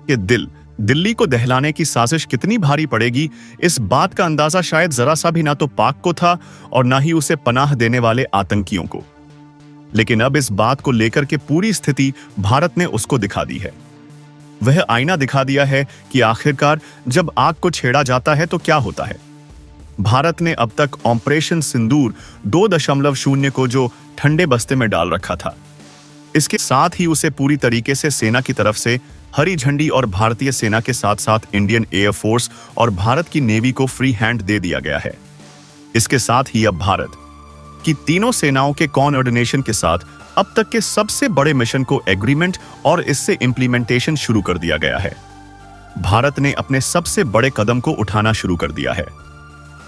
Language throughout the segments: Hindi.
ये दिल्ली को दहलाने की साजिश कितनी भारी पड़ेगी, इस बात का अंदाजा शायद जरा सा भी ना तो पाक को था और ना ही उसे पनाह देने वाले आतंकियों को। लेकिन अब इस बात को लेकर के पूरी स्थिति भारत ने उसको दिखा दी है। वह आईना दिखा दिया है कि आखिरकार जब आग को छेड़ा जाता है तो क्या होता है। भारत ने अब तक ऑपरेशन सिंदूर 2.0 को जो ठंडे बस्ते में डाल रखा था, इसके साथ ही उसे पूरी तरीके से सेना की तरफ से हरी झंडी और भारतीय सेना के साथ साथ इंडियन एयरफोर्स और भारत की नेवी को फ्री हैंड दे दिया गया है। इसके साथ ही अब भारत की तीनों सेनाओं के कोऑर्डिनेशन के साथ अब तक के सबसे बड़े मिशन को एग्रीमेंट और इससे इंप्लीमेंटेशन शुरू कर दिया गया है। भारत ने अपने सबसे बड़े कदम को उठाना शुरू कर दिया है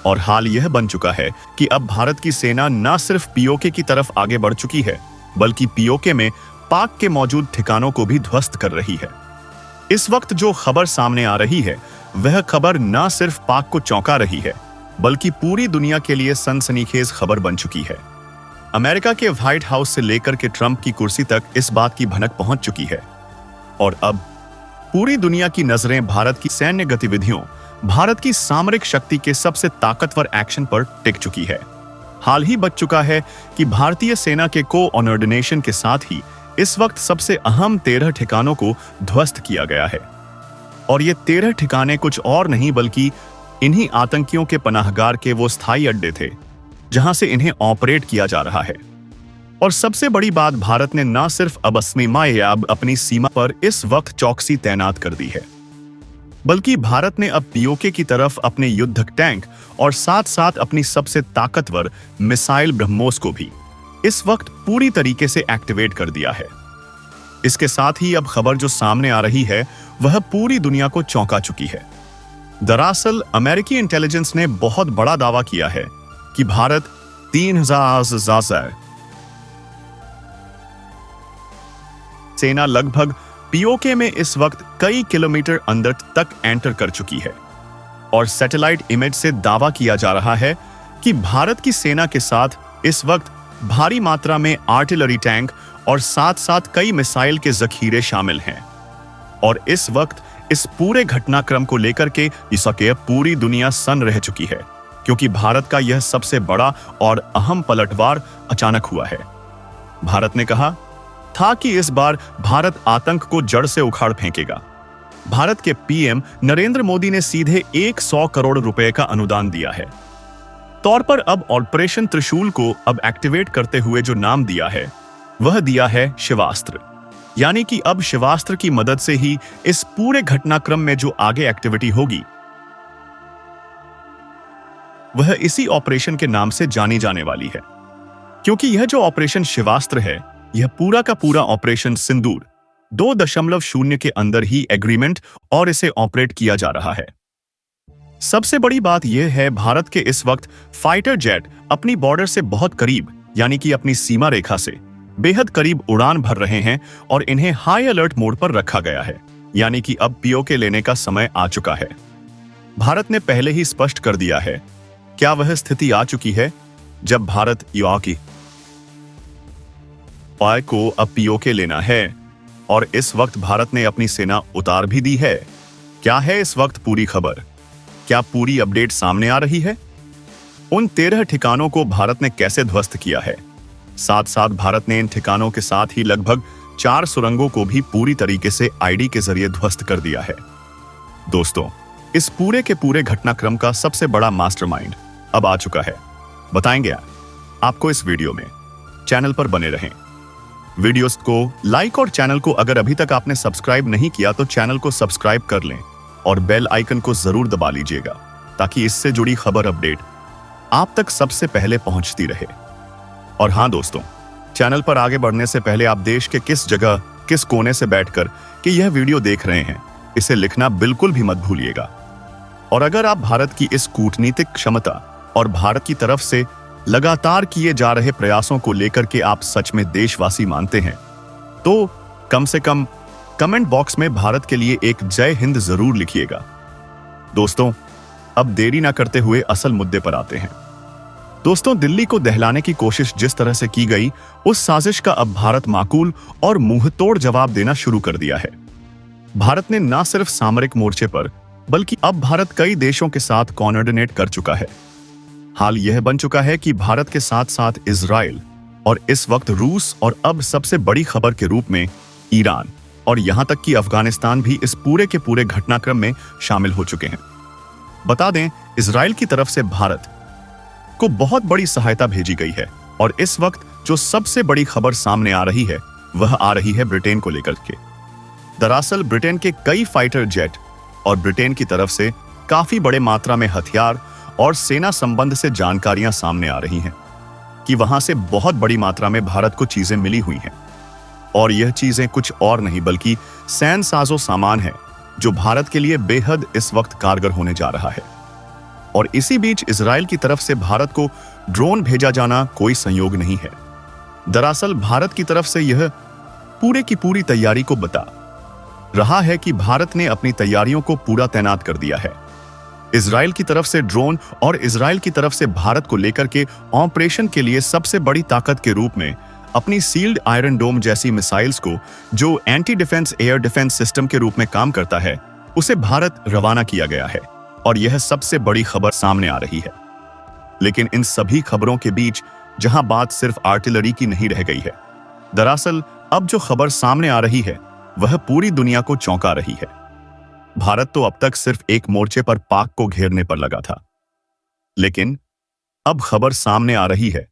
और हाल यह बन चुका है कि अब भारत की सेना न सिर्फ पीओके की तरफ आगे बढ़ चुकी है, बल्कि पीओके में पाक के मौजूद ठिकानों को भी ध्वस्त कर रही है। इस वक्त जो खबर सामने आ रही है, वह खबर न सिर्फ पाक को चौंका रही है, बल्कि पूरी दुनिया के लिए सनसनीखेज खबर बन चुकी है। अमेरिका के व्हाइट हाउस से लेकर के ट्रंप की कुर्सी तक इस बात की भनक पहुंच चुकी है और अब पूरी दुनिया की नजरें भारत की सैन्य गतिविधियों, भारत की सामरिक शक्ति के सबसे ताकतवर एक्शन पर टिक चुकी है। हाल ही बच चुका है कि भारतीय सेना के कोऑर्डिनेशन के साथ ही इस वक्त सबसे अहम 13 ठिकानों को ध्वस्त किया गया है और ये 13 ठिकाने कुछ और नहीं बल्कि इन्हीं आतंकियों के पनाहगार के वो स्थायी अड्डे थे जहां से इन्हें ऑपरेट किया जा रहा है। और सबसे बड़ी बात, भारत ने न सिर्फ अब अपनी सीमा पर इस वक्त चौकसी तैनात कर दी है, बल्कि भारत ने अब पीओके की तरफ अपने युद्धक टैंक और साथ साथ अपनी सबसे ताकतवर मिसाइल ब्रह्मोस को भी इस वक्त पूरी तरीके से एक्टिवेट कर दिया है। इसके साथ ही अब खबर जो सामने आ रही है वह पूरी दुनिया को चौंका चुकी है। दरअसल अमेरिकी इंटेलिजेंस ने बहुत बड़ा दावा किया है कि भारत 3000 सेना लगभग पीओके में इस वक्त कई किलोमीटर अंदर तक एंटर कर चुकी है और सैटेलाइट इमेज से दावा किया जा रहा है कि भारत की सेना के साथ इस वक्त भारी मात्रा में आर्टिलरी टैंक और साथ साथ कई मिसाइल के जखीरे शामिल हैं। और इस वक्त इस पूरे घटनाक्रम को लेकर के इसके पूरी दुनिया सन्न रह चुकी है, क्योंकि भारत का यह सबसे बड़ा और अहम पलटवार अचानक हुआ है। भारत ने कहा था कि इस बार भारत आतंक को जड़ से उखाड़ फेंकेगा। भारत के पीएम नरेंद्र मोदी ने सीधे 100 करोड़ रुपए का अनुदान दिया है। तौर पर अब ऑपरेशन त्रिशूल को अब एक्टिवेट करते हुए जो नाम दिया है वह दिया है शिवास्त्र, यानी कि अब शिवास्त्र की मदद से ही इस पूरे घटनाक्रम में जो आगे एक्टिविटी होगी वह इसी ऑपरेशन के नाम से जानी जाने वाली है। क्योंकि यह जो ऑपरेशन शिवास्त्र है, यह पूरा का पूरा ऑपरेशन सिंदूर 2.0 के अंदर ही एग्रीमेंट और इसे ऑपरेट किया जा रहा है। सबसे बड़ी बात यह है, भारत के इस वक्त फाइटर जेट अपनी बॉर्डर से बहुत करीब, यानी कि अपनी सीमा रेखा से बेहद करीब उड़ान भर रहे हैं और इन्हें हाई अलर्ट मोड पर रखा गया है, यानी कि अब पीओके लेने का समय आ चुका है। भारत ने पहले ही स्पष्ट कर दिया है, क्या वह स्थिति आ चुकी है जब भारत यूआकी को अब पीओके लेना है और इस वक्त भारत ने अपनी सेना उतार भी दी है। क्या है इस वक्त पूरी खबर? क्या पूरी अपडेट सामने आ रही है? उन 13 ठिकानों को भारत ने कैसे ध्वस्त किया है? साथ साथ भारत ने इन ठिकानों के साथ ही लगभग 4 सुरंगों को भी पूरी तरीके से आईडी के जरिए ध्वस्त कर दिया है। दोस्तों, इस पूरे के पूरे घटनाक्रम का सबसे बड़ा मास्टरमाइंड अब आ चुका है। बताएंगे आपको इस वीडियो में। चैनल पर बने रहें, वीडियोस को लाइक और चैनल को अगर अभी तक आपने सब्सक्राइब नहीं किया तो चैनल को सब्सक्राइब कर लें और बेल आइकन को जरूर दबा लीजिएगा, ताकि इससे जुड़ी खबर अपडेट आप तक सबसे पहले पहुंचती रहे। और हां दोस्तों, चैनल पर आगे बढ़ने से पहले आप देश के किस जगह, किस कोने से बैठकर कि यह वीडियो देख रहे हैं, इसे लिखना बिल्कुल भी मत भूलिएगा। और अगर आप भारत की इस कूटनीतिक क्षमता और भारत की तरफ से लगातार किए जा रहे प्रयासों को लेकर के आप सच में देशवासी मानते हैं, तो कम से कम कमेंट बॉक्स में भारत के लिए एक जय हिंद जरूर लिखिएगा। दोस्तों, अब देरी ना करते हुए असल मुद्दे पर आते हैं। दोस्तों, दिल्ली को दहलाने की कोशिश जिस तरह से की गई, उस साजिश का अब भारत माकूल और मुंहतोड़ जवाब देना शुरू कर दिया है। भारत ने न सिर्फ सामरिक मोर्चे पर बल्कि अब भारत कई देशों के साथ कोऑर्डिनेट कर चुका है। हाल यह बन चुका है कि भारत के साथ साथ इजराइल और इस वक्त रूस और अब सबसे बड़ी खबर के रूप में ईरान और यहां तक कि अफगानिस्तान भी इस पूरे के पूरे घटनाक्रम में शामिल हो चुके हैं। बता दें, इजराइल की तरफ से भारत को बहुत बड़ी सहायता भेजी गई है और इस वक्त जो सबसे बड़ी खबर सामने आ रही है वह आ रही है ब्रिटेन को लेकर के। दरअसल ब्रिटेन के कई फाइटर जेट और ब्रिटेन की तरफ से काफी बड़े मात्रा में हथियार और सेना संबंध से जानकारियां सामने आ रही हैं कि वहां से बहुत बड़ी मात्रा में भारत को चीजें मिली हुई हैं और यह चीजें कुछ और नहीं बल्कि सैन्य साजो सामान है जो भारत के लिए बेहद इस वक्त कारगर होने जा रहा है। और इसी बीच इजराइल की तरफ से भारत को ड्रोन भेजा जाना कोई संयोग नहीं है। दरअसल भारत की तरफ से यह पूरे की पूरी तैयारी को बता रहा है कि भारत ने अपनी तैयारियों को पूरा तैनात कर दिया है। इजराइल की तरफ से ड्रोन और इजराइल की तरफ से भारत को लेकर के ऑपरेशन के लिए सबसे बड़ी ताकत के रूप में अपनी सील्ड आयरन डोम जैसी मिसाइल्स को, जो anti defence air defence system के रूप में काम करता है, उसे भारत रवाना किया गया है और यह सबसे बड़ी खबर सामने आ रही है। लेकिन इन सभी खबरों के बीच जहां बात सिर्फ आर्टिलरी की नहीं रह गई है, दरअसल अब जो खबर सामने आ रही है वह पूरी दुनिया को चौंका रही है। भारत तो अब तक सिर्फ एक मोर्चे पर पाक को घेरने पर लगा था, लेकिन अब खबर सामने आ रही है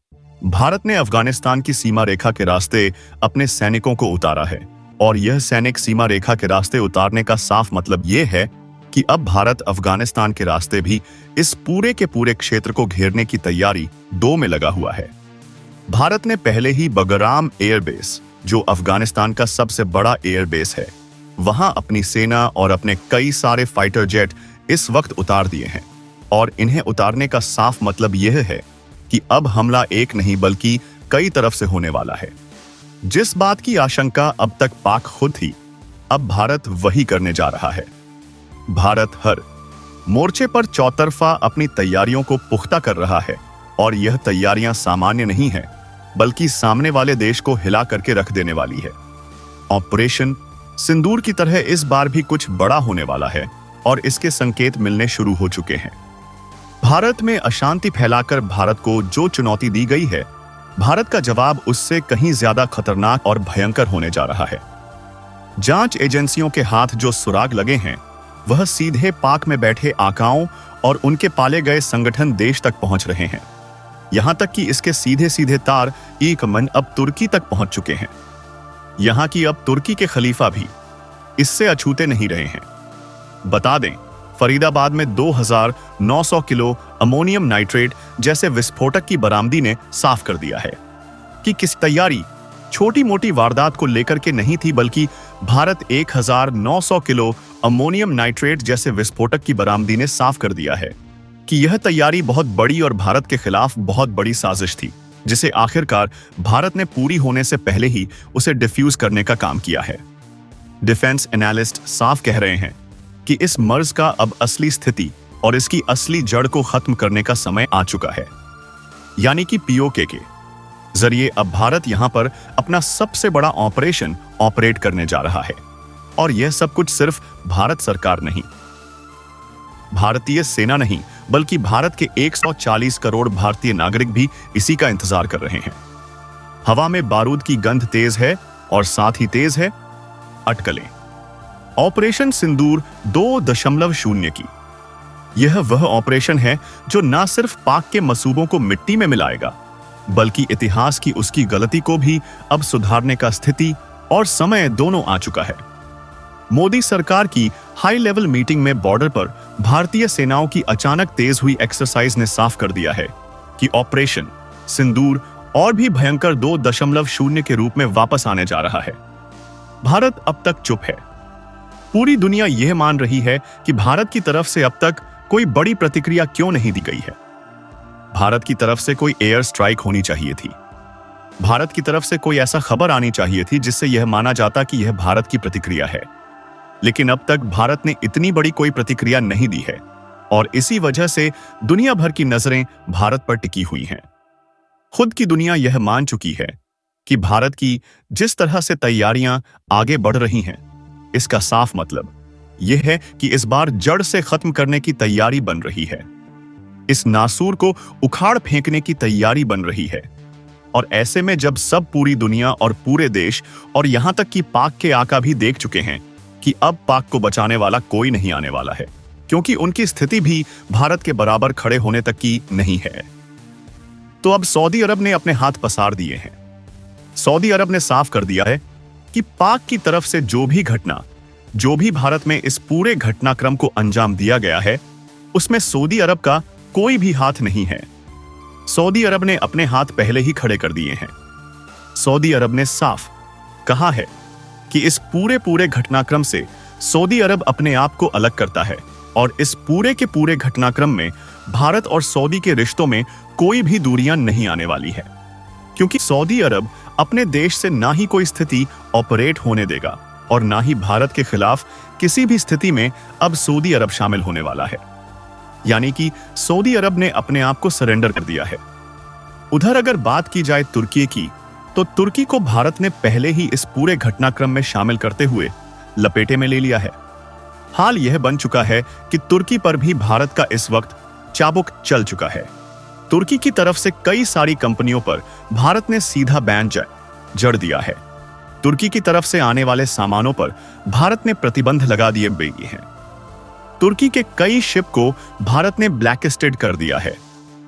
भारत ने अफगानिस्तान की सीमा रेखा के रास्ते अपने सैनिकों को उतारा है और यह सैनिक सीमा रेखा के रास्ते उतारने का साफ मतलब यह है कि अब भारत अफगानिस्तान के रास्ते भी इस पूरे के पूरे क्षेत्र को घेरने की तैयारी दो में लगा हुआ है। भारत ने पहले ही बगराम एयरबेस, जो अफगानिस्तान का सबसे बड़ा एयरबेस है, वहां अपनी सेना और अपने कई सारे फाइटर जेट इस वक्त उतार दिए हैं और इन्हें उतारने का साफ मतलब यह है कि अब हमला एक नहीं बल्कि कई तरफ से होने वाला है। जिस बात की आशंका अब तक पाक खुद थी, अब भारत वही करने जा रहा है। भारत हर मोर्चे पर चौतरफा अपनी तैयारियों को पुख्ता कर रहा है और यह तैयारियां सामान्य नहीं है बल्कि सामने वाले देश को हिला करके रख देने वाली है। ऑपरेशन सिंदूर की तरह इस बार भी कुछ बड़ा होने वाला है और इसके संकेत मिलने शुरू हो चुके हैं। भारत में अशांति फैलाकर भारत को जो चुनौती दी गई है, भारत का जवाब उससे कहीं ज्यादा खतरनाक और भयंकर होने जा रहा है। जांच एजेंसियों के हाथ जो सुराग लगे हैं वह सीधे पाक में बैठे आकाओं और उनके पाले गए संगठन देश तक पहुंच रहे हैं। यहां तक कि इसके सीधे सीधे तार ईकमन अब तुर्की तक पहुंच चुके हैं। यहां की अब तुर्की के खलीफा भी इससे अछूते नहीं रहे हैं। बता दें, फरीदाबाद में 2900 किलो अमोनियम नाइट्रेट जैसे विस्फोटक की बरामदी ने साफ कर दिया है कि किस तैयारी छोटी मोटी वारदात को लेकर के नहीं थी, बल्कि भारत 1900 किलो अमोनियम नाइट्रेट जैसे विस्फोटक की बरामदी ने साफ कर दिया है कि यह तैयारी बहुत बड़ी और भारत के खिलाफ बहुत बड़ी साजिश थी, जिसे आखिरकार भारत ने पूरी होने से पहले ही उसे डिफ्यूज करने का काम किया है। डिफेंस एनालिस्ट साफ कह रहे हैं कि इस मर्ज का अब असली स्थिति और इसकी असली जड़ को खत्म करने का समय आ चुका है, यानी कि पीओके के जरिए अब भारत यहां पर अपना सबसे बड़ा ऑपरेशन ऑपरेट करने जा रहा है। और यह सब कुछ सिर्फ भारत सरकार नहीं, भारतीय सेना नहीं, बल्कि भारत के 140 करोड़ भारतीय नागरिक भी इसी का इंतजार कर रहे हैं। हवा में बारूद की गंध तेज है और साथ ही तेज है अटकलें। ऑपरेशन सिंदूर 2.0 की यह वह ऑपरेशन है जो न सिर्फ पाक के मसूबों को मिट्टी में मिलाएगा, बल्कि इतिहास की उसकी गलती को भी अब सुधारने का स्थिति और समय दोनों आ चुका है। मोदी सरकार की हाई लेवल मीटिंग में बॉर्डर पर भारतीय सेनाओं की अचानक तेज हुई एक्सरसाइज ने साफ कर दिया है कि ऑपरेशन सिंदूर और भी भयंकर 2.0 के रूप में वापस आने जा रहा है। भारत अब तक चुप है। पूरी दुनिया यह मान रही है कि भारत की तरफ से अब तक कोई बड़ी प्रतिक्रिया क्यों नहीं दी गई है। भारत की तरफ से कोई एयर स्ट्राइक होनी चाहिए थी। भारत की तरफ से कोई ऐसा खबर आनी चाहिए थी जिससे यह माना जाता कि यह भारत की प्रतिक्रिया है। लेकिन अब तक भारत ने इतनी बड़ी कोई प्रतिक्रिया नहीं दी है और इसी वजह से दुनिया भर की नजरें भारत पर टिकी हुई हैं। खुद की दुनिया यह मान चुकी है कि भारत की जिस तरह से तैयारियां आगे बढ़ रही हैं, इसका साफ मतलब यह है कि इस बार जड़ से खत्म करने की तैयारी बन रही है। इस नासूर को उखाड़ फेंकने की तैयारी बन रही है। और ऐसे में जब सब पूरी दुनिया और पूरे देश और यहां तक कि पाक के आका भी देख चुके हैं कि अब पाक को बचाने वाला कोई नहीं आने वाला है, क्योंकि उनकी स्थिति भी भारत के बराबर खड़े होने तक की नहीं है, तो अब सऊदी अरब ने अपने हाथ पसार दिए हैं। सऊदी अरब ने साफ कर दिया है कि पाक की तरफ से जो भी भारत में इस पूरे घटनाक्रम को अंजाम दिया गया है, उसमें सऊदी अरब का कोई भी हाथ नहीं है। सऊदी अरब ने अपने हाथ पहले ही खड़े कर दिए हैं। सऊदी अरब ने साफ कहा है कि इस पूरे घटनाक्रम से सऊदी अरब अपने आप को अलग करता है और इस पूरे के पूरे घटनाक्रम में भारत और सऊदी के रिश्तों में कोई भी दूरियां नहीं आने वाली है, क्योंकि सऊदी अरब अपने देश से ना ही कोई स्थिति ऑपरेट होने देगा और ना ही भारत के खिलाफ किसी भी स्थिति में अब सऊदी अरब शामिल होने वाला है। यानी कि सऊदी अरब ने अपने आप को सरेंडर कर दिया है। उधर अगर बात की जाए तुर्की की, तो तुर्की को भारत ने पहले ही इस पूरे घटनाक्रम में शामिल करते हुए लपेटे में ले लिया है। हाल यह बन चुका है कि तुर्की पर भी भारत का इस वक्त चाबुक चल चुका है। तुर्की की तरफ से कई सारी कंपनियों पर भारत ने सीधा बैन जड़ दिया है। तुर्की की तरफ से आने वाले सामानों पर भारत ने प्रतिबंध लगा दिए हैं। तुर्की के कई शिप को भारत ने ब्लैकलिस्टेड कर दिया है,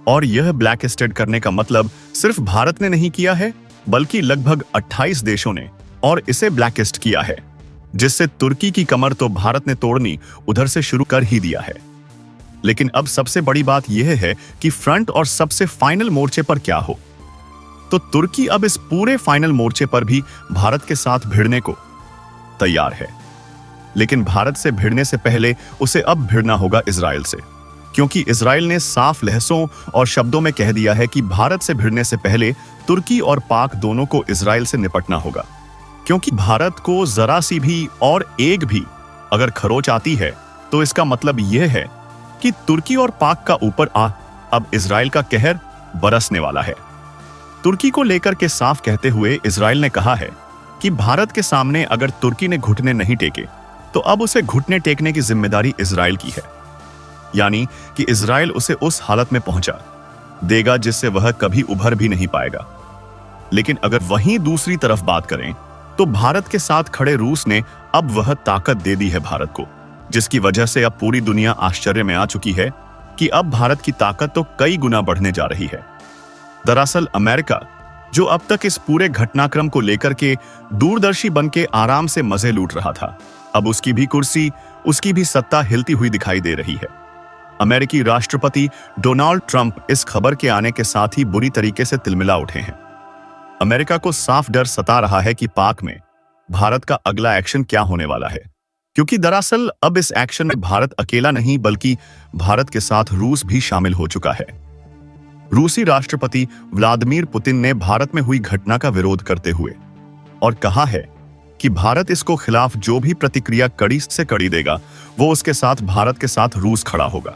और यह ब्लैकलिस्टेड करने का मतलब सिर्फ भारत ने नहीं किया है, बल्कि लगभग 28 देशों ने और इसे ब्लैकलिस्ट किया है, जिससे तुर्की की कमर तो भारत ने तोड़नी उधर से शुरू कर ही दिया है। लेकिन अब सबसे बड़ी बात यह है कि फ्रंट और सबसे फाइनल मोर्चे पर क्या हो। तो तुर्की अब इस पूरे फाइनल मोर्चे पर भी भारत के साथ भिड़ने को तैयार है। लेकिन भारत से भिड़ने से पहले उसे अब भिड़ना होगा इजराइल से, क्योंकि इजराइल ने साफ लहजों और शब्दों में कह दिया है कि भारत से भिड़ने से पहले तुर्की और पाक दोनों को इजराइल से निपटना होगा। क्योंकि भारत को जरा सी भी और एक भी अगर खरोच आती है, तो इसका मतलब यह है कि तुर्की और पाक का ऊपर अब इजराइल का कहर बरसने वाला है। तुर्की को लेकर के साफ कहते हुए इजराइल ने कहा है कि भारत के सामने अगर तुर्की ने घुटने नहीं टेके, तो अब उसे घुटने टेकने की जिम्मेदारी इजराइल की है। यानी कि इजराइल उसे उस हालत में पहुंचा देगा जिससे वह कभी उभर भी नहीं पाएगा। लेकिन अगर वहीं दूसरी तरफ बात करें, तो भारत के साथ खड़े रूस ने अब वह ताकत दे दी है भारत को, जिसकी वजह से अब पूरी दुनिया आश्चर्य में आ चुकी है कि अब भारत की ताकत तो कई गुना बढ़ने जा रही है। दरअसल अमेरिका, जो अब तक इस पूरे घटनाक्रम को लेकर के दूरदर्शी बन के आराम से मजे लूट रहा था, अब उसकी भी कुर्सी, उसकी भी सत्ता हिलती हुई दिखाई दे रही है। अमेरिकी राष्ट्रपति डोनाल्ड ट्रंप इस खबर के आने के साथ ही बुरी तरीके से तिलमिला उठे हैं। अमेरिका को साफ डर सता रहा है कि पाक में भारत का अगला एक्शन क्या होने वाला है, क्योंकि दरअसल अब इस एक्शन में भारत अकेला नहीं, बल्कि भारत के साथ रूस भी शामिल हो चुका है। रूसी राष्ट्रपति व्लादिमीर पुतिन ने भारत में हुई घटना का विरोध करते हुए और कहा है कि भारत इसको खिलाफ जो भी प्रतिक्रिया कड़ी से कड़ी देगा, वो उसके साथ भारत के साथ रूस खड़ा होगा।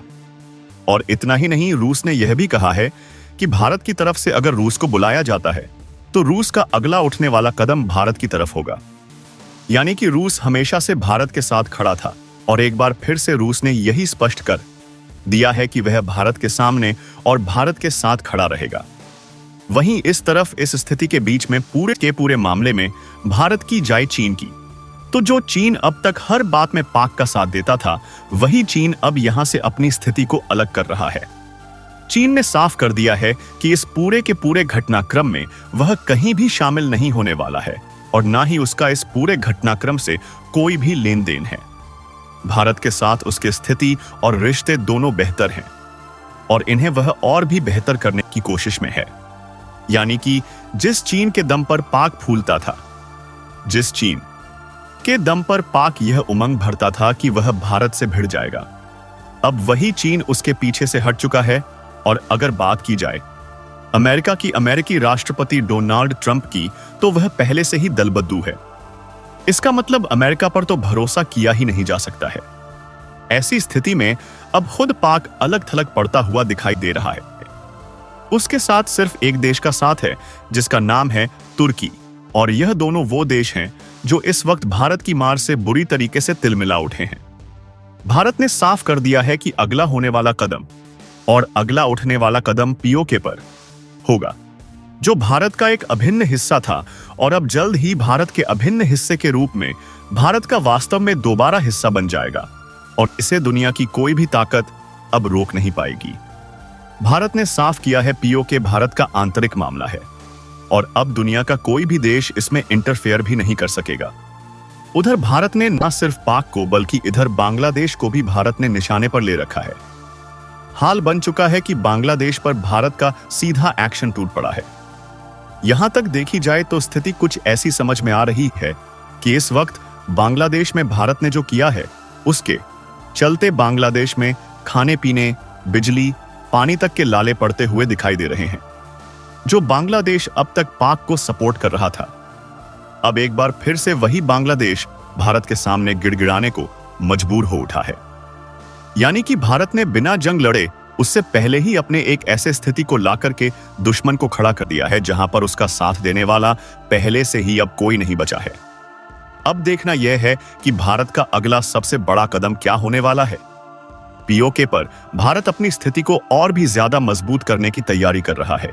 और इतना ही नहीं, रूस ने यह भी कहा है कि भारत की तरफ से अगर रूस को बुलाया जाता है, तो रूस का अगला उठने वाला कदम भारत की तरफ होगा। यानी कि रूस हमेशा से भारत के साथ खड़ा था, और एक बार फिर से रूस ने यही स्पष्ट कर दिया है कि वह भारत के सामने और भारत के साथ खड़ा रहेगा। वहीं इस तरफ इस स्थिति के बीच में पूरे के पूरे मामले में भारत की जाए चीन की, तो जो चीन अब तक हर बात में पाक का साथ देता था, वही चीन अब यहां से अपनी स्थिति को अलग कर रहा है। चीन ने साफ कर दिया है कि इस पूरे के पूरे घटनाक्रम में वह कहीं भी शामिल नहीं होने वाला है, और ना ही उसका इस पूरे घटनाक्रम से कोई भी लेन देन है। भारत के साथ उसकी स्थिति और रिश्ते दोनों बेहतर हैं, और इन्हें वह और भी बेहतर करने की कोशिश में है। यानी कि जिस चीन के दम पर पाक फूलता था, जिस चीन के दम पर पाक यह उमंग भरता था कि वह भारत से भिड़ जाएगा, अब वही चीन उसके पीछे से हट चुका है। और अगर बात की जाए अमेरिका की, अमेरिकी राष्ट्रपति डोनाल्ड ट्रंप की, तो वह पहले से ही दलबद्दू है। इसका मतलब अमेरिका पर तो भरोसा किया ही नहीं जा सकता है। ऐसी स्थिति में अब खुद पाक अलग थलग पड़ता हुआ दिखाई दे रहा है। उसके साथ सिर्फ एक देश का साथ है, जिसका नाम है तुर्की, और यह दोनों वो देश हैं जो इस वक्त भारत की मार से बुरी तरीके से तिलमिला उठे हैं। भारत ने साफ कर दिया है कि अगला होने वाला कदम और अगला उठने वाला कदम पीओके पर होगा, जो भारत का एक अभिन्न हिस्सा था और अब जल्द ही भारत के अभिन्न हिस्से के रूप में भारत का वास्तव में दोबारा हिस्सा बन जाएगा और इसे दुनिया की कोई भी ताकत अब रोक नहीं पाएगी। भारत ने साफ किया है पीओके भारत का आंतरिक मामला है और अब दुनिया का कोई भी देश इसमें इंटरफेयर भी नहीं कर सकेगा। उधर भारत ने न सिर्फ पाक को बल्कि इधर बांग्लादेश को भी भारत ने निशाने पर ले रखा है। हाल बन चुका है कि बांग्लादेश पर भारत का सीधा एक्शन टूट पड़ा है। यहां तक देखी जाए तो स्थिति कुछ ऐसी समझ में आ रही है कि इस वक्त बांग्लादेश में भारत ने जो किया है उसके चलते बांग्लादेश में खाने पीने, बिजली, पानी तक के लाले पड़ते हुए दिखाई दे रहे हैं। जो बांग्लादेश अब तक पाक को सपोर्ट कर रहा था, अब एक बार फिर से वही बांग्लादेश भारत के सामने गिड़गिड़ाने को मजबूर हो उठा है। यानी कि भारत ने बिना जंग लड़े उससे पहले ही अपने एक ऐसे स्थिति को ला करके दुश्मन को खड़ा कर दिया है जहां पर उसका साथ देने वाला पहले से ही अब कोई नहीं बचा है। अब देखना यह है कि भारत का अगला सबसे बड़ा कदम क्या होने वाला है। पीओके पर भारत अपनी स्थिति को और भी ज्यादा मजबूत करने की तैयारी कर रहा है।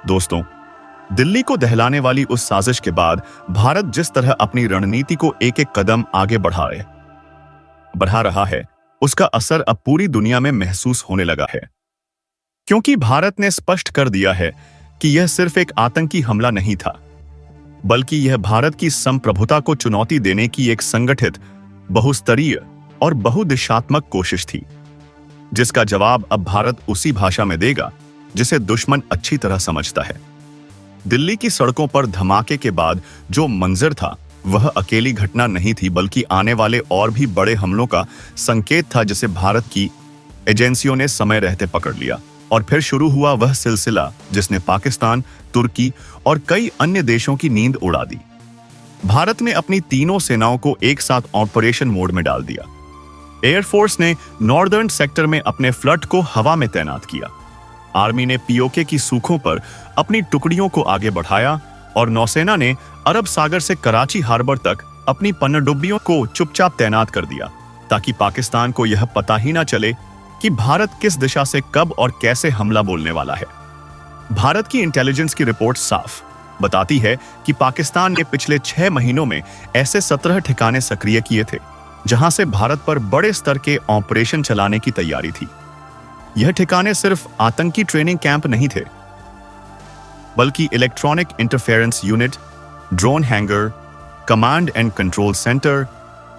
दोस्तों, दिल्ली को दहलाने वाली उस साजिश के बाद भारत जिस तरह अपनी रणनीति को एक एक कदम आगे बढ़ा रहा है, उसका असर अब पूरी दुनिया में महसूस होने लगा है। क्योंकि भारत ने स्पष्ट कर दिया है कि यह सिर्फ एक आतंकी हमला नहीं था, बल्कि यह भारत की संप्रभुता को चुनौती देने की एक संगठित, बहुस्तरीय और बहुदिशात्मक कोशिश थी, जिसका जवाब अब भारत उसी भाषा में देगा जिसे दुश्मन अच्छी तरह समझता है। दिल्ली की सड़कों पर धमाके के बाद जो मंजर था वह अकेली घटना नहीं थी, बल्कि आने वाले और भी बड़े हमलों का संकेत था, जिसे भारत की एजेंसियों ने समय रहते पकड़ लिया। और फिर शुरू हुआ वह सिलसिला जिसने पाकिस्तान, तुर्की और कई अन्य देशों की नींद उड़ा दी। भारत ने अपनी तीनों सेनाओं को एक साथ ऑपरेशन मोड में डाल दिया। एयरफोर्स ने नॉर्दर्न सेक्टर में अपने फ्लट को हवा में तैनात किया। आर्मी ने पीओके की सूखों पर अपनी टुकड़ियों को आगे बढ़ाया और नौसेना ने अरब सागर से कराची हार्बर तक अपनी पनडुब्बियों को चुपचाप तैनात कर दिया, ताकि पाकिस्तान को यह पता ही ना चले कि भारत किस दिशा से कब और कैसे हमला बोलने वाला है। भारत की इंटेलिजेंस की रिपोर्ट साफ बताती है कि पाकिस्तान ने पिछले 6 महीनों में ऐसे 17 ठिकाने सक्रिय किए थे जहां से भारत पर बड़े स्तर के ऑपरेशन चलाने की तैयारी थी। यह ठिकाने सिर्फ आतंकी ट्रेनिंग कैंप नहीं थे, बल्कि electronic interference unit, drone hanger, command and control centre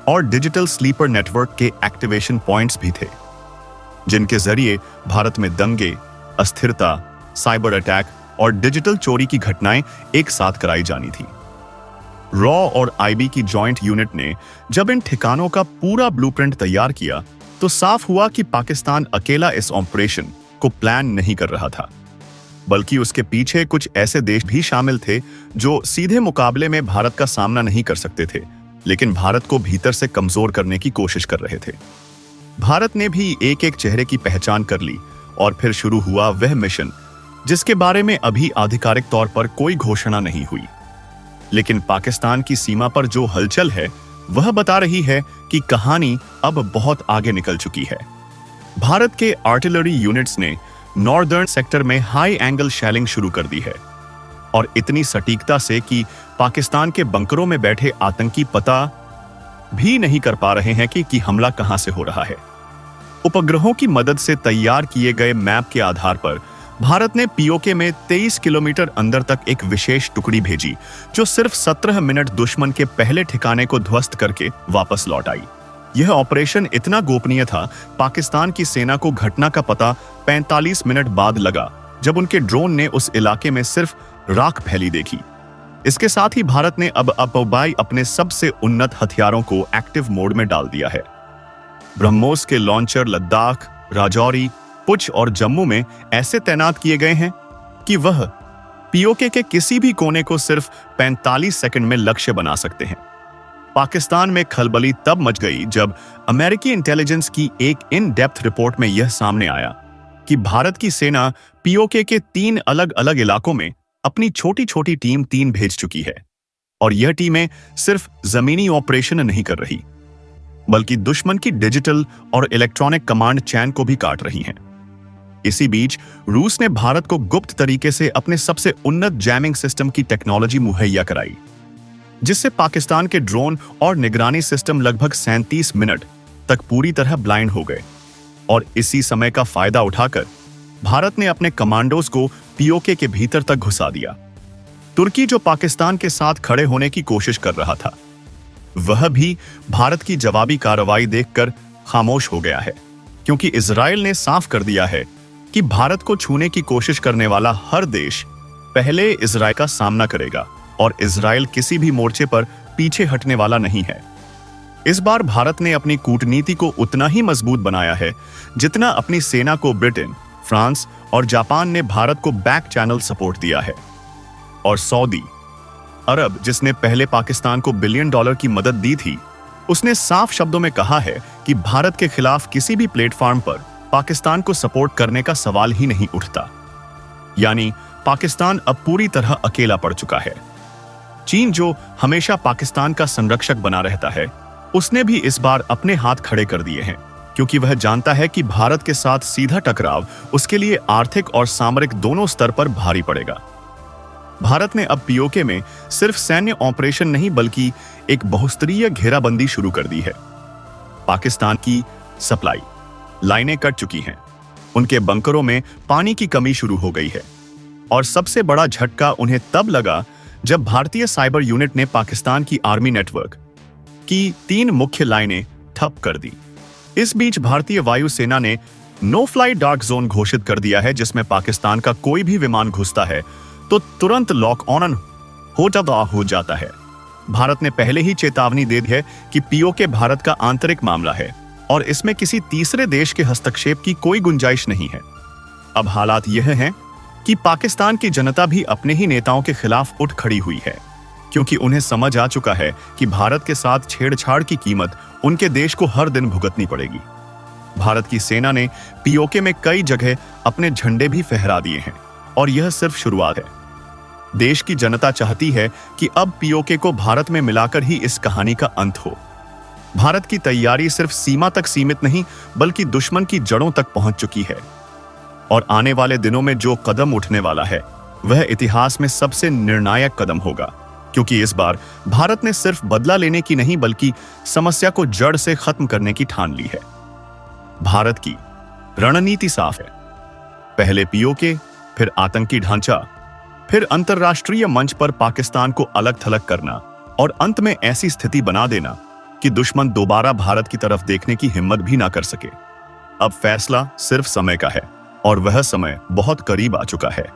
और डिजिटल स्लीपर नेटवर्क के एक्टिवेशन पॉइंट्स भी थे, जिनके जरिए भारत में दंगे, अस्थिरता, साइबर अटैक और डिजिटल चोरी की घटनाएं एक साथ कराई जानी थी। रॉ और आईबी की जॉइंट यूनिट ने जब इन ठिकानों का पूरा ब्लूप्रिंट तैयार किया तो साफ हुआ कि पाकिस्तान अकेला इस ऑपरेशन को प्लान नहीं कर रहा था, बल्कि उसके पीछे कुछ ऐसे देश भी शामिल थे जो सीधे मुकाबले में भारत का सामना नहीं कर सकते थे, लेकिन भारत को भीतर से कमजोर करने की कोशिश कर रहे थे। भारत ने भी एक एक चेहरे की पहचान कर ली और फिर शुरू हुआ वह मिशन जिसके बारे में अभी आधिकारिक तौर पर कोई घोषणा नहीं हुई, लेकिन पाकिस्तान की सीमा पर जो हलचल है वह बता रही है कि कहानी अब बहुत आगे निकल चुकी है। भारत के आर्टिलरी यूनिट्स ने नॉर्दर्न सेक्टर में हाई एंगल शेलिंग शुरू कर दी है, और इतनी सटीकता से कि पाकिस्तान के बंकरों में बैठे आतंकी पता भी नहीं कर पा रहे हैं कि हमला कहां से हो रहा है। उपग्रहों की मदद से तैयार किए गए मैप के आधार पर भारत ने पीओके में 23 किलोमीटर अंदर तक एक विशेष टुकड़ी भेजी, जो सिर्फ 17 मिनट दुश्मन के पहले ठिकाने को ध्वस्त करके वापस लौट आई। यह ऑपरेशन इतना गोपनीय था, पाकिस्तान की सेना को घटना का पता 45 मिनट बाद लगा, जब उनके ड्रोन ने उस इलाके में सिर्फ राख फैली देखी। इसके साथ ही भारत ने अब अपोबाई अपने सबसे उन्नत हथियारों को एक्टिव मोड में डाल दिया है। ब्रह्मोस के लॉन्चर लद्दाख, राजौरी, पुंछ और जम्मू में ऐसे तैनात किए गए हैं कि वह पीओके के किसी भी कोने को सिर्फ 45 सेकंड में लक्ष्य बना सकते हैं। पाकिस्तान में खलबली तब मच गई जब अमेरिकी इंटेलिजेंस की एक इन डेप्थ रिपोर्ट में यह सामने आया कि भारत की सेना पीओके के 3 अलग अलग इलाकों में अपनी छोटी छोटी टीम 3 भेज चुकी है। और यह टीमें सिर्फ जमीनी ऑपरेशन नहीं कर रही, बल्कि दुश्मन की डिजिटल और इलेक्ट्रॉनिक कमांड चैन को भी काट रही हैं। इसी बीच रूस ने भारत को गुप्त तरीके से अपने सबसे उन्नत जैमिंग सिस्टम की टेक्नोलॉजी मुहैया कराई, जिससे पाकिस्तान के ड्रोन और निगरानी सिस्टम लगभग 37 मिनट तक पूरी तरह ब्लाइंड हो गए। और इसी समय का फायदा उठाकर भारत ने अपने कमांडोज को पीओके के भीतर तक घुसा दिया। तुर्की, जो पाकिस्तान के साथ खड़े होने की कोशिश कर रहा था, वह भी भारत की जवाबी कार्रवाई देखकर खामोश हो गया है, क्योंकि इजराइल ने साफ कर दिया है कि भारत को छूने की कोशिश करने वाला हर देश पहले इजराइल का सामना करेगा और इजराइल किसी भी मोर्चे पर पीछे हटने वाला नहीं है। इस बार भारत ने अपनी कूटनीति को उतना ही मजबूत बनाया है जितना अपनी सेना को ब्रिटेन, फ्रांस और जापान ने भारत को बैक चैनल सपोर्ट दिया है। और सऊदी अरब, जिसने पहले पाकिस्तान को $1 बिलियन की मदद दी थी, उसने साफ शब्दों में कहा है कि भारत के खिलाफ किसी भी प्लेटफॉर्म पर पाकिस्तान को सपोर्ट करने का सवाल ही नहीं उठता। यानी पाकिस्तान अब पूरी तरह अकेला पड़ चुका है। चीन, जो हमेशा पाकिस्तान का संरक्षक बना रहता है, उसने भी इस बार अपने हाथ खड़े कर दिए हैं, क्योंकि वह जानता है कि भारत के साथ सीधा टकराव उसके लिए आर्थिक और सामरिक दोनों स्तर पर भारी पड़ेगा। भारत ने अब पीओके में सिर्फ सैन्य ऑपरेशन नहीं, बल्कि एक बहुस्तरीय घेराबंदी शुरू कर दी है। पाकिस्तान की सप्लाई लाइनें कट चुकी हैं, उनके बंकरों में पानी की कमी शुरू हो गई है, और सबसे बड़ा झटका उन्हें तब लगा जब भारतीय साइबर यूनिट ने पाकिस्तान की आर्मी नेटवर्क की 3 मुख्य लाइनें ठप कर दी। इस बीच भारतीय वायुसेना ने नो फ्लाई डार्क जोन घोषित कर दिया है, जिसमें पाकिस्तान का कोई भी विमान घुसता है तो तुरंत लॉक ऑन हो जाता है। भारत ने पहले ही चेतावनी दे दी है कि पीओके भारत का आंतरिक मामला है और इसमें किसी तीसरे देश के हस्तक्षेप की कोई गुंजाइश नहीं है। अब हालात यह हैं कि पाकिस्तान की जनता भी अपने ही नेताओं के खिलाफ उठ खड़ी हुई है, क्योंकि उन्हें समझ आ चुका है कि भारत के साथ छेड़छाड़ की कीमत उनके देश को हर दिन भुगतनी पड़ेगी। भारत की सेना ने पीओके में कई जगह अपने झंडे भी फहरा दिए हैं, और यह सिर्फ शुरुआत है। देश की जनता चाहती है कि अब पीओके को भारत में मिलाकर ही इस कहानी का अंत हो। भारत की तैयारी सिर्फ सीमा तक सीमित नहीं, बल्कि दुश्मन की जड़ों तक पहुंच चुकी है, और आने वाले दिनों में जो कदम उठने वाला है वह इतिहास में सबसे निर्णायक कदम होगा, क्योंकि इस बार भारत ने सिर्फ बदला लेने की नहीं, बल्कि समस्या को जड़ से खत्म करने की ठान ली है। भारत की रणनीति साफ है, पहले पीओके, फिर आतंकी ढांचा, फिर अंतरराष्ट्रीय मंच पर पाकिस्तान को अलग थलग करना, और अंत में ऐसी स्थिति बना देना कि दुश्मन दोबारा भारत की तरफ देखने की हिम्मत भी ना कर सके। अब फैसला सिर्फ समय का है, और वह समय बहुत करीब आ चुका है।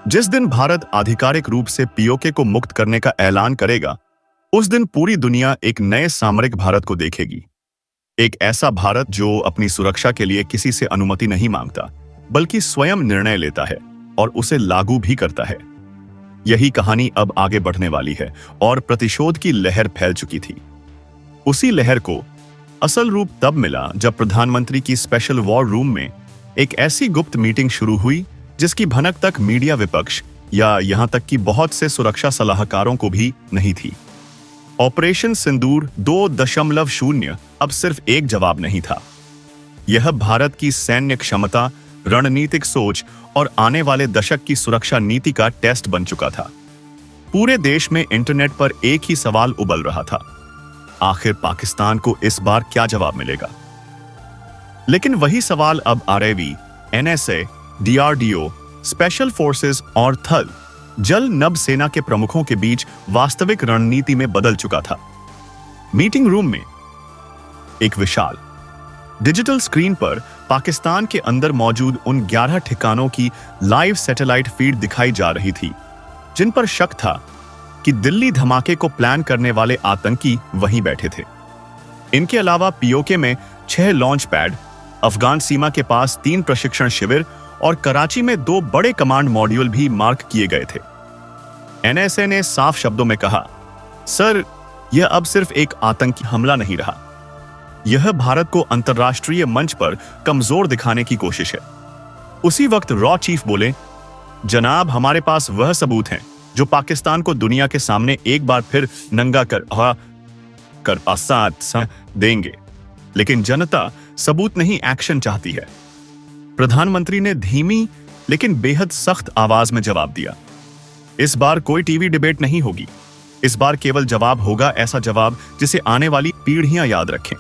जिस दिन भारत आधिकारिक रूप से पीओके को मुक्त करने का ऐलान करेगा, उस दिन पूरी दुनिया एक नए सामरिक भारत को देखेगी। एक ऐसा भारत जो अपनी सुरक्षा के लिए किसी से अनुमति नहीं मांगता, बल्कि स्वयं निर्णय लेता है और उसे लागू भी करता है। यही कहानी अब आगे बढ़ने वाली है, और प्रतिशोध की लहर फैल चुकी थी। उसी लहर को असल रूप तब मिला जब प्रधानमंत्री की स्पेशल वॉर रूम में एक ऐसी गुप्त मीटिंग शुरू हुई जिसकी भनक तक मीडिया, विपक्ष या यहां तक कि बहुत से सुरक्षा सलाहकारों को भी नहीं थी। ऑपरेशन सिंदूर 2.0 अब सिर्फ एक जवाब नहीं था। यह भारत की सैन्य क्षमता, रणनीतिक सोच और आने वाले दशक की सुरक्षा नीति का टेस्ट बन चुका था। पूरे देश में इंटरनेट पर एक ही सवाल उबल रहा था, आखिर पाकिस्तान को इस बार क्या जवाब मिलेगा? लेकिन वही सवाल अब RIB, NSA, DRDO, special forces और थल जल नभ सेना के प्रमुखों के बीच वास्तविक रणनीति में बदल चुका था। मीटिंग रूम में एक विशाल डिजिटल स्क्रीन पर पाकिस्तान के अंदर मौजूद उन 11 ठिकानों की लाइव सैटेलाइट फीड दिखाई जा रही थी, जिन पर शक था कि दिल्ली धमाके को प्लान करने वाले आतंकी वहीं बैठे थे। इनके अलावा पीओके में 6 लॉन्च पैड, अफगान सीमा के पास 3 प्रशिक्षण शिविर और कराची में 2 बड़े कमांड मॉड्यूल भी मार्क किए गए थे। एनएसए ने साफ शब्दों में कहा, सर, यह अब सिर्फ एक आतंकी हमला नहीं रहा, यह भारत को अंतर्राष्ट्रीय मंच पर कमजोर दिखाने की कोशिश है। उसी वक्त रॉ चीफ बोले, जनाब, हमारे पास वह सबूत हैं जो पाकिस्तान को दुनिया के सामने एक बार फिर नंगा कर आसाद देंगे। लेकिन जनता सबूत नहीं, एक्शन चाहती है। प्रधानमंत्री ने धीमी लेकिन बेहद सख्त आवाज में जवाब दिया, इस बार कोई टीवी डिबेट नहीं होगी। इस बार केवल जवाब होगा, ऐसा जवाब जिसे आने वाली पीढ़ियां याद रखें।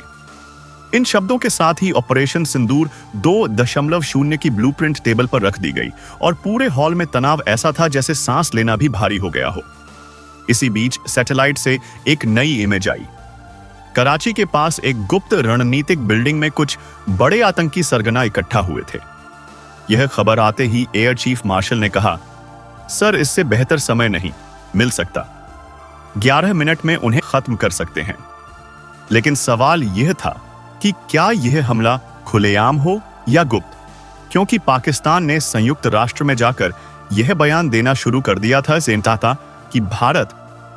इन शब्दों के साथ ही ऑपरेशन सिंदूर 2.0 की ब्लूप्रिंट टेबल पर रख दी गई और पूरे हॉल में तनाव ऐसा था जैसे सांस लेना भी भारी हो गया हो। इसी बीच सैटेलाइट से एक नई इमेज आई। कराची के पास एक गुप्त रणनीतिक बिल्डिंग में कुछ बड़े आतंकी सरगना इकट्ठा हुए थे। यह खबर आते ही एयर चीफ मार्शल ने कहा, सर इससे बेहतर समय नहीं मिल सकता, 11 मिनट में उन्हें खत्म कर सकते हैं। लेकिन सवाल यह था कि क्या यह हमला खुलेआम हो या गुप्त, क्योंकि पाकिस्तान ने संयुक्त राष्ट्र में जाकर यह बयान देना शुरू कर दिया था कि भारत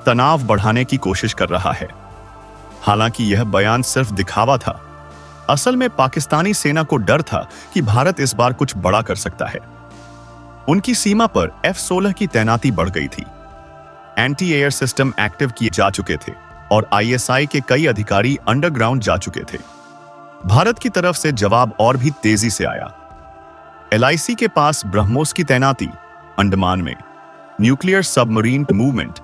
तनाव बढ़ाने की कोशिश कर रहा है। हालांकि यह बयान सिर्फ दिखावा था। असल में पाकिस्तानी सेना को डर था कि भारत इस बार कुछ बड़ा कर सकता है। उनकी सीमा पर F-16 की तैनाती बढ़ गई थी, एंटी एयर सिस्टम एक्टिव किए जा चुके थे और ISI के कई अधिकारी अंडरग्राउंड जा चुके थे। भारत की तरफ से जवाब और भी तेजी से आया। LIC के पास ब्रह्मोस की तैनाती, अंडमान में न्यूक्लियर सबमरीन मूवमेंट,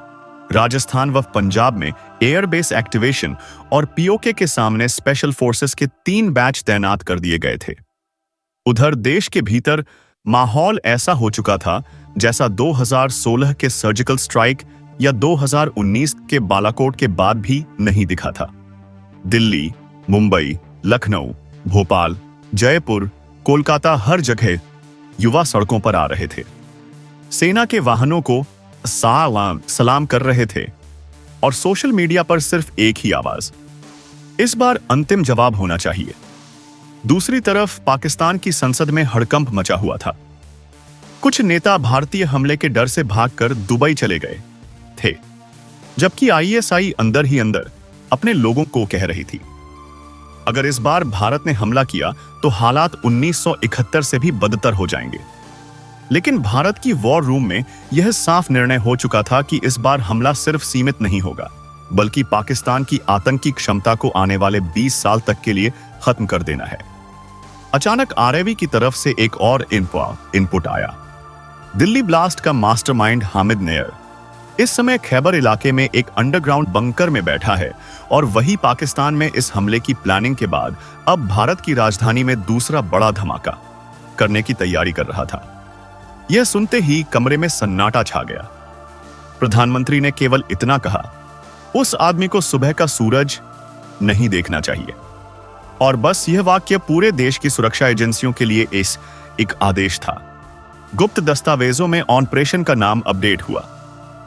राजस्थान व पंजाब में एयरबेस एक्टिवेशन और POK के सामने स्पेशल फोर्सेस के 3 बैच तैनात कर दिए गए थे। उधर देश के भीतर माहौल ऐसा हो चुका था जैसा 2016 के सर्जिकल स्ट्राइक या 2019 के बालाकोट के बाद भी नहीं दिखा था। दिल्ली, मुंबई, लखनऊ, भोपाल, जयपुर, कोलकाता, हर जगह युवा सड़कों पर आ रहे थे। सेना के वाहनों को सलाम कर रहे थे और सोशल मीडिया पर सिर्फ एक ही आवाज, इस बार अंतिम जवाब होना चाहिए। दूसरी तरफ पाकिस्तान की संसद में हड़कंप मचा हुआ था। कुछ नेता भारतीय हमले के डर से भागकर दुबई चले गए थे, जबकि ISI अंदर ही अंदर अपने लोगों को कह रही थी, अगर इस बार भारत ने हमला किया तो हालात 1971 से भी बदतर हो जाएंगे। लेकिन भारत की वॉर रूम में यह साफ निर्णय हो चुका था कि इस बार हमला सिर्फ सीमित नहीं होगा, बल्कि पाकिस्तान की आतंकी क्षमता को आने वाले 20 साल तक के लिए खत्म कर देना है। अचानक RIV की तरफ से एक और इनपुट आया। दिल्ली ब्लास्ट का मास्टरमाइंड हामिद नैयर इस समय खैबर इलाके में एक अंडरग्राउंड बंकर में बैठा है और वही पाकिस्तान में इस हमले की प्लानिंग के बाद अब भारत की राजधानी में दूसरा बड़ा धमाका करने की तैयारी कर रहा था। यह सुनते ही कमरे में सन्नाटा छा गया। प्रधानमंत्री ने केवल इतना कहा, उस आदमी को सुबह का सूरज नहीं देखना चाहिए। और बस यह वाक्य पूरे देश की सुरक्षा एजेंसियों के लिए एक आदेश था। गुप्त दस्तावेजों में ऑपरेशन का नाम अपडेट हुआ,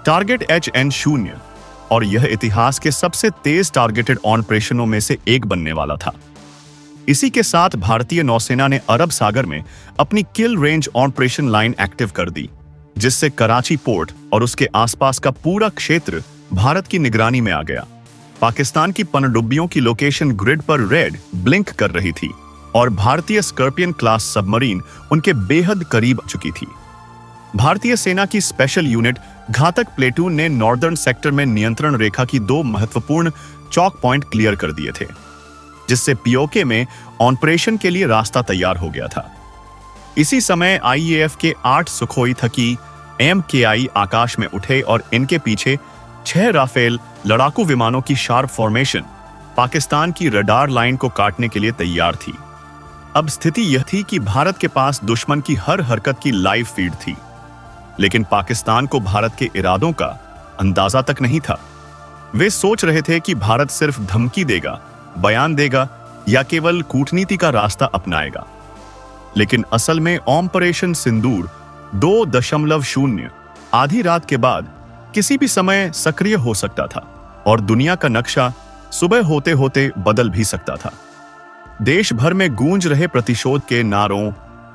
टारगेट HN0, और यह इतिहास के सबसे तेज टारगेटेड ऑपरेशनों में से एक बनने वाला था। इसी के साथ भारतीय नौसेना ने अरब सागर में अपनी किल रेंज ऑपरेशन लाइन एक्टिव कर दी, जिससे कराची पोर्ट और उसके आसपास का पूरा क्षेत्र भारत की निगरानी में आ गया। पाकिस्तान की पनडुब्बियों की लोकेशन ग्रिड पर रेड ब्लिंक कर रही थी और भारतीय स्कॉर्पियन क्लास सबमरीन उनके बेहद करीब आ चुकी थी। भारतीय सेना की स्पेशल यूनिट घातक प्लेटून ने नॉर्दर्न सेक्टर में नियंत्रण रेखा की 2 महत्वपूर्ण चौक पॉइंट क्लियर कर दिए थे, जिससे POK में ऑपरेशन के लिए रास्ता तैयार हो गया था। इसी समय IAF के 8 सुखोई थकी MKI आकाश में उठे और इनके पीछे 6 राफेल लड़ाकू विमानों की शार्प फॉर्मेशन पाकिस्तान की रडार लाइन को काटने के लिए तैयार थी। अब स्थिति यह थी कि भारत के पास दुश्मन की हर हरकत की लाइव फीड थी, लेकिन पाकिस्तान को भारत के इरादों का अंदाजा तक नहीं था। वे सोच रहे थे कि भारत सिर्फ धमकी देगा, बयान देगा या केवल कूटनीति का रास्ता अपनाएगा। लेकिन असल में ऑपरेशन सिंदूर 2.0 आधी रात के बाद किसी भी समय सक्रिय हो सकता था और दुनिया का नक्शा सुबह होते होते बदल भी सकता था। देश भर में गूंज रहे प्रतिशोध के नारों,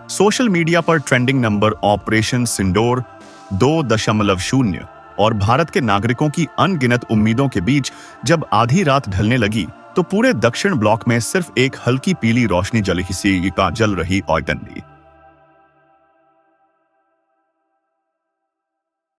सोशल मीडिया पर ट्रेंडिंग नंबर ऑपरेशन सिंदूर 2.0 और भारत के नागरिकों की अनगिनत उम्मीदों के बीच जब आधी रात ढलने लगी तो पूरे दक्षिण ब्लॉक में सिर्फ एक हल्की पीली रोशनी जल रही।